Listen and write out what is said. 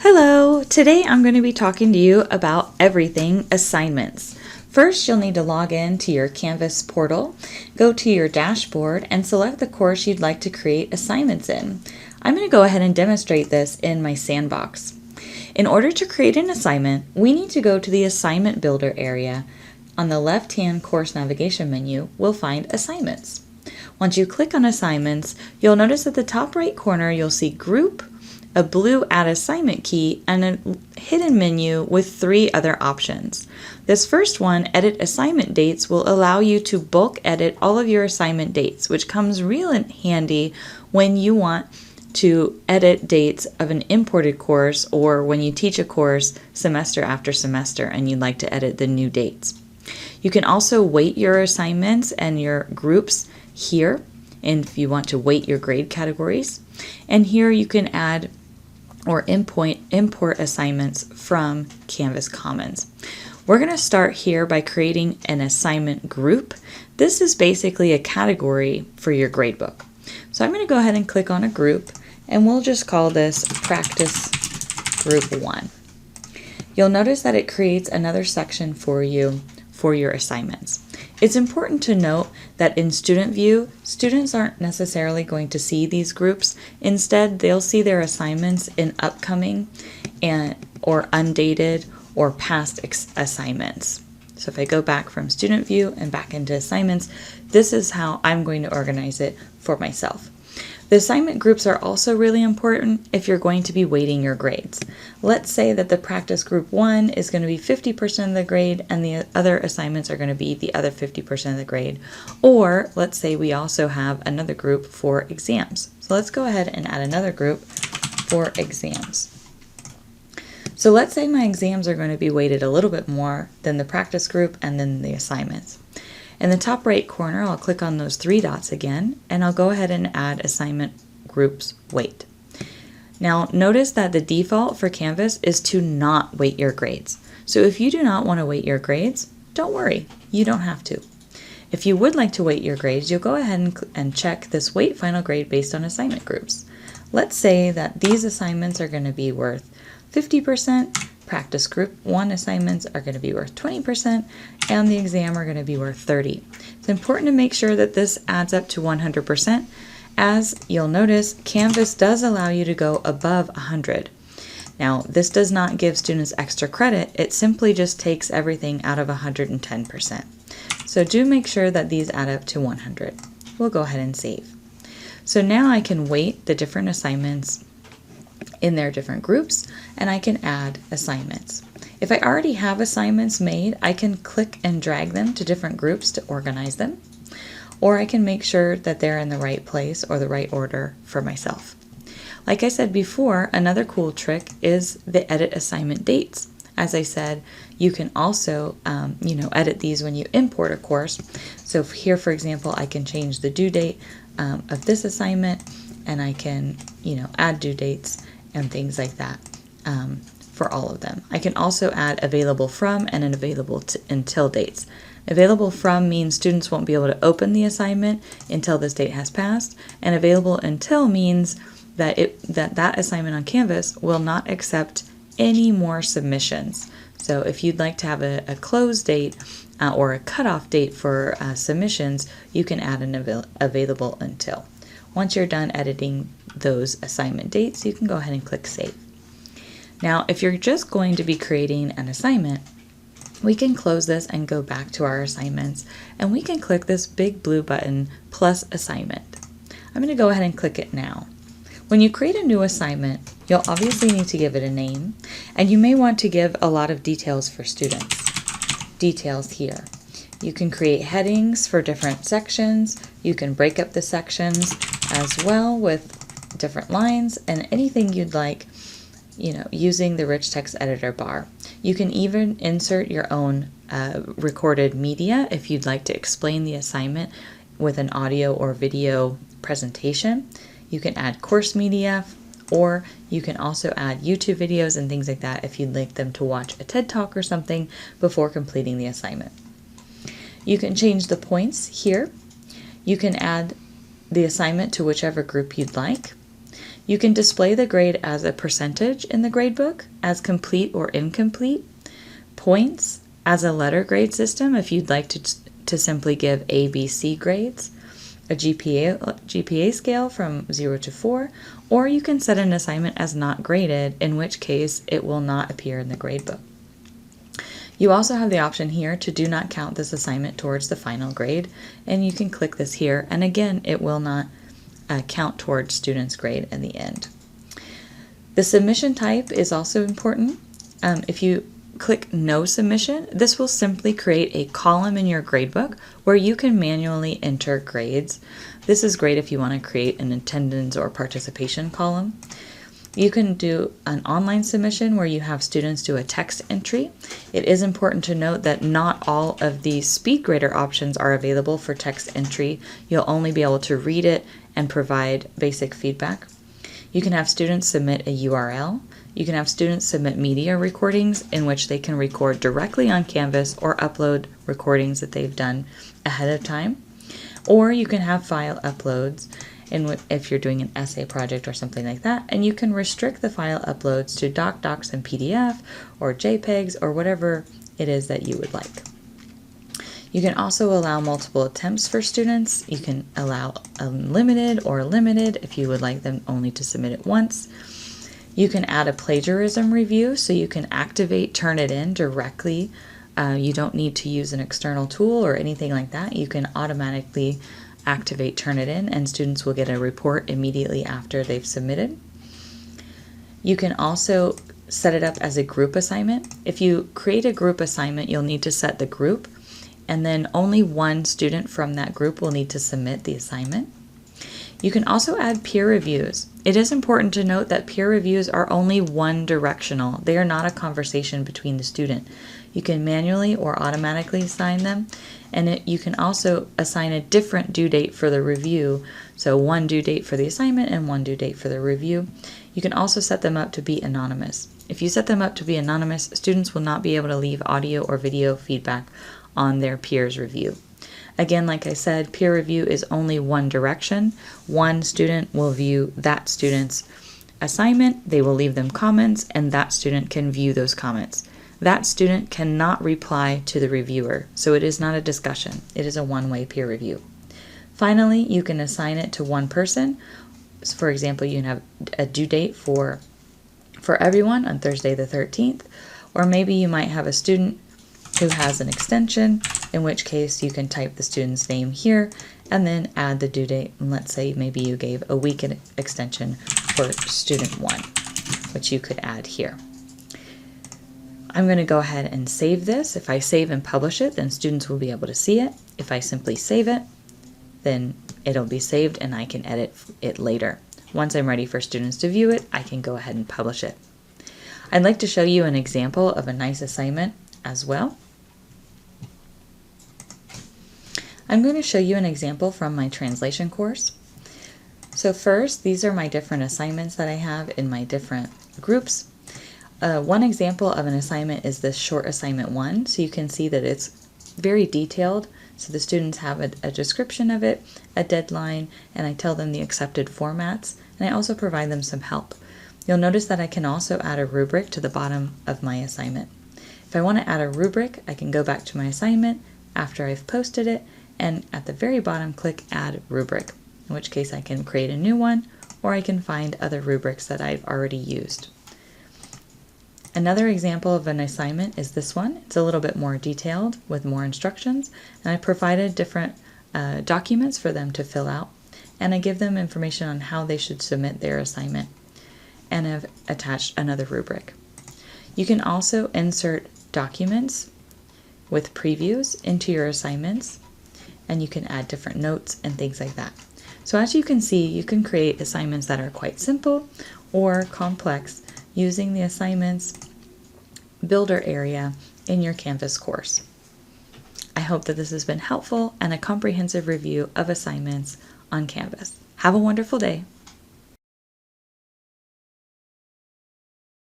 Hello! Today I'm going to be talking to you about everything assignments. First, you'll need to log in to your Canvas portal, go to your dashboard, and select the course you'd like to create assignments in. I'm going to go ahead and demonstrate this in my sandbox. In order to create an assignment, we need to go to the Assignment Builder area. On the left-hand course navigation menu, we'll find Assignments. Once you click on Assignments, you'll notice at the top right corner you'll see Group, a blue Add Assignment key, and a hidden menu with 3 other options. This first one, Edit Assignment Dates, will allow you to bulk edit all of your assignment dates, which comes real handy when you want to edit dates of an imported course or when you teach a course semester after semester and you'd like to edit the new dates. You can also weight your assignments and your groups here, and if you want to weight your grade categories. And here you can add or import assignments from Canvas Commons. We're going to start here by creating an assignment group. This is basically a category for your gradebook. So I'm going to go ahead and click on a group, and we'll just call this Practice Group 1. You'll notice that it creates another section for you for your assignments. It's important to note that in Student View, students aren't necessarily going to see these groups. Instead, they'll see their assignments in upcoming or undated or past assignments. So if I go back from Student View and back into assignments, this is how I'm going to organize it for myself. The assignment groups are also really important if you're going to be weighting your grades. Let's say that the Practice Group 1 is going to be 50% of the grade and the other assignments are going to be the other 50% of the grade. Or let's say we also have another group for exams. So let's go ahead and add another group for exams. So let's say my exams are going to be weighted a little bit more than the practice group and then the assignments. In the top right corner, I'll click on those 3 dots again, and I'll go ahead and add Assignment Groups Weight. Now, notice that the default for Canvas is to not weight your grades. So if you do not want to weight your grades, don't worry, you don't have to. If you would like to weight your grades, you'll go ahead and check this Weight Final Grade based on assignment groups. Let's say that these assignments are going to be worth 50%, Practice Group 1 assignments are going to be worth 20%, and the exam are going to be worth 30%. It's important to make sure that this adds up to 100%. As you'll notice, Canvas does allow you to go above 100. Now, this does not give students extra credit, it simply just takes everything out of 110%. So do make sure that these add up to 100. We'll go ahead and save. So now I can weight the different assignments in their different groups, and I can add assignments. If I already have assignments made, I can click and drag them to different groups to organize them, or I can make sure that they're in the right place or the right order for myself. Like I said before, another cool trick is the edit assignment dates. As I said, you can also edit these when you import a course. So here, for example, I can change the due date of this assignment, and I can add due dates and things like that for all of them. I can also add available from and an available until dates. Available from means students won't be able to open the assignment until this date has passed, and available until means that that assignment on Canvas will not accept any more submissions. So if you'd like to have a close date or a cutoff date for submissions, you can add an available until. Once you're done editing those assignment dates, you can go ahead and click Save. Now, if you're just going to be creating an assignment, we can close this and go back to our assignments, and we can click this big blue button, Plus Assignment. I'm going to go ahead and click it now. When you create a new assignment, you'll obviously need to give it a name, and you may want to give a lot of details for students. Details here. You can create headings for different sections. You can break up the sections as well with different lines and anything you'd like, using the Rich Text Editor bar. You can even insert your own recorded media if you'd like to explain the assignment with an audio or video presentation. You can add course media, or you can also add YouTube videos and things like that if you'd like them to watch a TED Talk or something before completing the assignment. You can change the points here. You can add the assignment to whichever group you'd like. You can display the grade as a percentage in the gradebook, as complete or incomplete, points as a letter grade system if you'd like to simply give A, B, C grades, a GPA scale from 0 to 4, or you can set an assignment as not graded, in which case it will not appear in the gradebook. You also have the option here to do not count this assignment towards the final grade, and you can click this here, and again, it will not count towards students' grade in the end. The submission type is also important. If you click No Submission, this will simply create a column in your gradebook where you can manually enter grades. This is great if you want to create an attendance or participation column. You can do an online submission where you have students do a text entry. It is important to note that not all of the SpeedGrader options are available for text entry. You'll only be able to read it and provide basic feedback. You can have students submit a URL. You can have students submit media recordings in which they can record directly on Canvas or upload recordings that they've done ahead of time. Or you can have file uploads if you're doing an essay project or something like that, and you can restrict the file uploads to docs, and PDF, or JPEGs, or whatever it is that you would like. You can also allow multiple attempts for students. You can allow unlimited or limited if you would like them only to submit it once. You can add a plagiarism review, so you can activate Turnitin directly. You don't need to use an external tool or anything like that. You can automatically activate Turnitin, and students will get a report immediately after they've submitted. You can also set it up as a group assignment. If you create a group assignment, you'll need to set the group, and then only one student from that group will need to submit the assignment. You can also add peer reviews. It is important to note that peer reviews are only one directional. They are not a conversation between the student. You can manually or automatically assign them, and you can also assign a different due date for the review. So one due date for the assignment and one due date for the review. You can also set them up to be anonymous. If you set them up to be anonymous, students will not be able to leave audio or video feedback on their peers' review. Again, like I said, peer review is only one direction. One student will view that student's assignment, they will leave them comments, and that student can view those comments. That student cannot reply to the reviewer, so it is not a discussion. It is a one-way peer review. Finally, you can assign it to one person. So for example, you can have a due date for everyone on Thursday the 13th, or maybe you might have a student who has an extension, in which case you can type the student's name here and then add the due date. And let's say maybe you gave a week extension for student 1, which you could add here. I'm going to go ahead and save this. If I save and publish it, then students will be able to see it. If I simply save it, then it'll be saved and I can edit it later. Once I'm ready for students to view it, I can go ahead and publish it. I'd like to show you an example of a nice assignment as well. I'm going to show you an example from my translation course. So first, these are my different assignments that I have in my different groups. One example of an assignment is this short assignment 1. So you can see that it's very detailed. So the students have a description of it, a deadline, and I tell them the accepted formats, and I also provide them some help. You'll notice that I can also add a rubric to the bottom of my assignment. If I want to add a rubric, I can go back to my assignment after I've posted it, and at the very bottom click Add Rubric, in which case I can create a new one, or I can find other rubrics that I've already used. Another example of an assignment is this one. It's a little bit more detailed with more instructions, and I provided different documents for them to fill out, and I give them information on how they should submit their assignment, and I've attached another rubric. You can also insert documents with previews into your assignments, and you can add different notes and things like that. So as you can see, you can create assignments that are quite simple or complex using the assignments builder area in your Canvas course. I hope that this has been helpful and a comprehensive review of assignments on Canvas. Have a wonderful day.